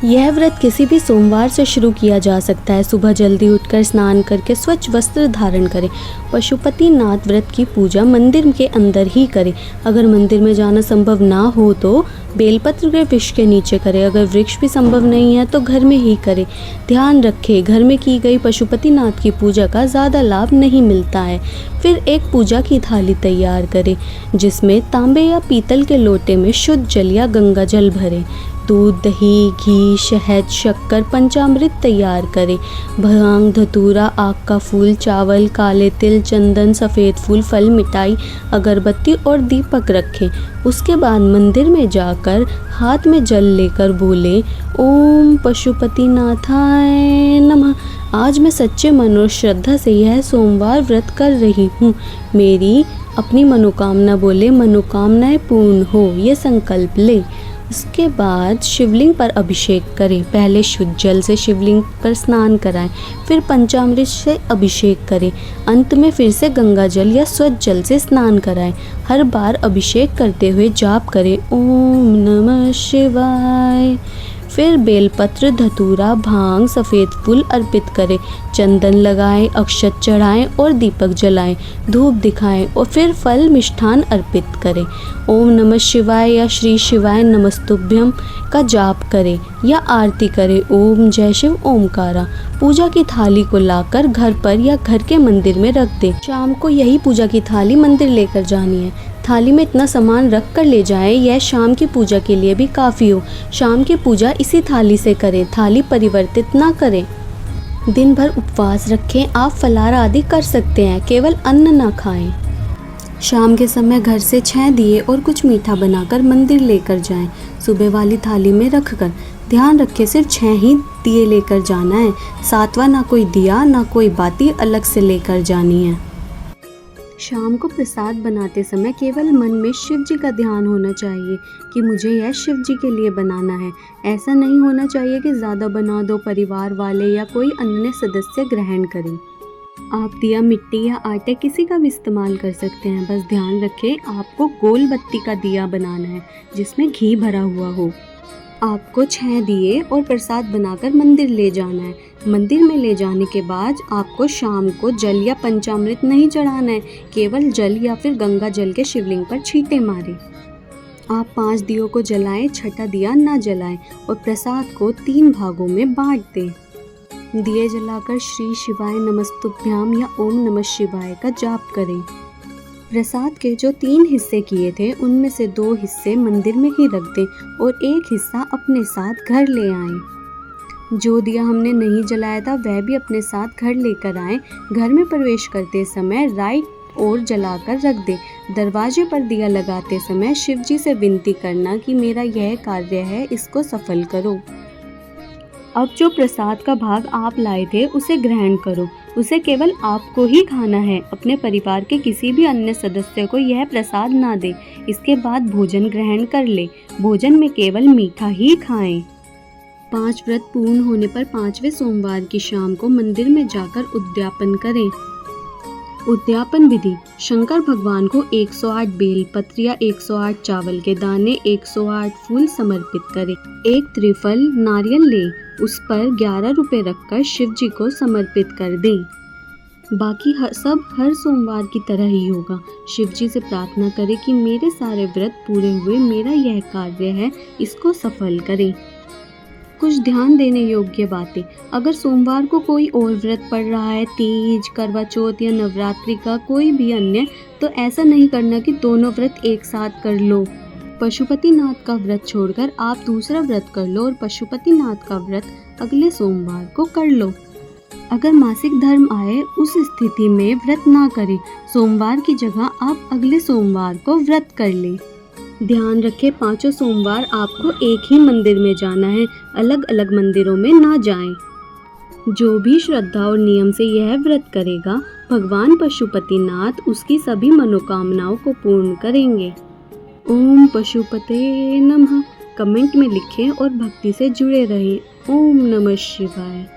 यह व्रत किसी भी सोमवार से शुरू किया जा सकता है। सुबह जल्दी उठकर स्नान करके स्वच्छ वस्त्र धारण करें। पशुपतिनाथ व्रत की पूजा मंदिर के अंदर ही करें। अगर मंदिर में जाना संभव ना हो तो बेलपत्र के वृक्ष के नीचे करें। अगर वृक्ष भी संभव नहीं है तो घर में ही करें। ध्यान रखें, घर में की गई पशुपतिनाथ की पूजा का ज़्यादा लाभ नहीं मिलता है। फिर एक पूजा की थाली तैयार करें जिसमें तांबे या पीतल के लोटे में शुद्ध जल या गंगा जल भरें। दूध, दही, घी, शहद, शक्कर, पंचामृत तैयार करें। भांग, धतूरा, आक का फूल, चावल, काले तिल, चंदन, सफ़ेद फूल, फल, मिठाई, अगरबत्ती और दीपक रखें। उसके बाद मंदिर में जाकर हाथ में जल लेकर बोले, ओम पशुपतिनाथाय नमः। आज मैं सच्चे मन और श्रद्धा से यह सोमवार व्रत कर रही हूँ। मेरी अपनी मनोकामना बोले, मनोकामनाएं पूर्ण हो, ये संकल्प ले। उसके बाद शिवलिंग पर अभिषेक करें। पहले शुद्ध जल से शिवलिंग पर स्नान कराएं, फिर पंचामृत से अभिषेक करें। अंत में फिर से गंगा जल या स्वच्छ जल से स्नान कराएं। हर बार अभिषेक करते हुए जाप करें, ओम नमः शिवाय। फिर बेलपत्र, धतूरा, भांग, सफ़ेद फूल अर्पित करें। चंदन लगाएं, अक्षत चढ़ाएं और दीपक जलाएं। धूप दिखाएं और फिर फल मिष्ठान अर्पित करें। ओम नमः शिवाय या श्री शिवाय नमस्तुभ्यम का जाप करें या आरती करें। ओम जय शिव ओमकारा। पूजा की थाली को लाकर घर पर या घर के मंदिर में रख दें। शाम को यही पूजा की थाली मंदिर लेकर जानी है। थाली में इतना सामान रख कर ले जाएं, यह शाम की पूजा के लिए भी काफ़ी हो। शाम की पूजा इसी थाली से करें, थाली परिवर्तित ना करें। दिन भर उपवास रखें। आप फलाहार आदि कर सकते हैं, केवल अन्न ना खाएं। शाम के समय घर से 6 दिए और कुछ मीठा बनाकर मंदिर लेकर जाएं, सुबह वाली थाली में रखकर। ध्यान रखें, सिर्फ 6 ही दिए लेकर जाना है। 7वां ना कोई दिया ना कोई बाती अलग से लेकर जानी है। शाम को प्रसाद बनाते समय केवल मन में शिव जी का ध्यान होना चाहिए कि मुझे यह शिव जी के लिए बनाना है। ऐसा नहीं होना चाहिए कि ज़्यादा बना दो, परिवार वाले या कोई अन्य सदस्य ग्रहण करें। आप दिया मिट्टी या आटे किसी का भी इस्तेमाल कर सकते हैं। बस ध्यान रखें, आपको गोल बत्ती का दिया बनाना है जिसमें घी भरा हुआ हो। आपको 6 दिए और प्रसाद बनाकर मंदिर ले जाना है। मंदिर में ले जाने के बाद आपको शाम को जल या पंचामृत नहीं चढ़ाना है, केवल जल या फिर गंगा जल के शिवलिंग पर छींटे मारें। आप 5 दियों को जलाएं, छठा दिया ना जलाएं और प्रसाद को 3 भागों में बांट दें। दिए जलाकर श्री शिवाय नमस्तुभ्याम या ओम नमः शिवाय का जाप करें। प्रसाद के जो 3 हिस्से किए थे उनमें से 2 हिस्से मंदिर में ही रख दें और 1 हिस्सा अपने साथ घर ले आएं। जो दिया हमने नहीं जलाया था वह भी अपने साथ घर लेकर आएं। घर में प्रवेश करते समय राइट ओर जलाकर रख दें। दरवाजे पर दिया लगाते समय शिव जी से विनती करना कि मेरा यह कार्य है, इसको सफल करो। अब जो प्रसाद का भाग आप लाए थे उसे ग्रहण करो। उसे केवल आपको ही खाना है, अपने परिवार के किसी भी अन्य सदस्य को यह प्रसाद ना दे। इसके बाद भोजन ग्रहण कर ले। भोजन में केवल मीठा ही खाएं। 5 व्रत पूर्ण होने पर 5वें सोमवार की शाम को मंदिर में जाकर उद्यापन करें। उद्यापन विधि: शंकर भगवान को 108 बेलपत्र या 108 चावल के दाने, 108 फूल समर्पित करें। एक त्रिफल नारियल ले, उस पर 11 रुपए रखकर शिव जी को समर्पित कर दें। बाकी सब हर सोमवार की तरह ही होगा। शिव जी से प्रार्थना करें कि मेरे सारे व्रत पूरे हुए, मेरा यह कार्य है, इसको सफल करें। कुछ ध्यान देने योग्य बातें: अगर सोमवार को कोई और व्रत पड़ रहा है, तीज, करवा चौथ या नवरात्रि का कोई भी अन्य, तो ऐसा नहीं करना कि दोनों व्रत एक साथ कर लो। पशुपतिनाथ का व्रत छोड़कर आप दूसरा व्रत कर लो और पशुपतिनाथ का व्रत अगले सोमवार को कर लो। अगर मासिक धर्म आए उस स्थिति में व्रत ना करें। सोमवार की जगह आप अगले सोमवार को व्रत कर लें। ध्यान रखें, 5 सोमवार आपको एक ही मंदिर में जाना है, अलग अलग मंदिरों में ना जाएं। जो भी श्रद्धा और नियम से यह व्रत करेगा, भगवान पशुपतिनाथ उसकी सभी मनोकामनाओं को पूर्ण करेंगे। ओम पशुपते नमः कमेंट में लिखें और भक्ति से जुड़े रहें। ओम नमः शिवाय।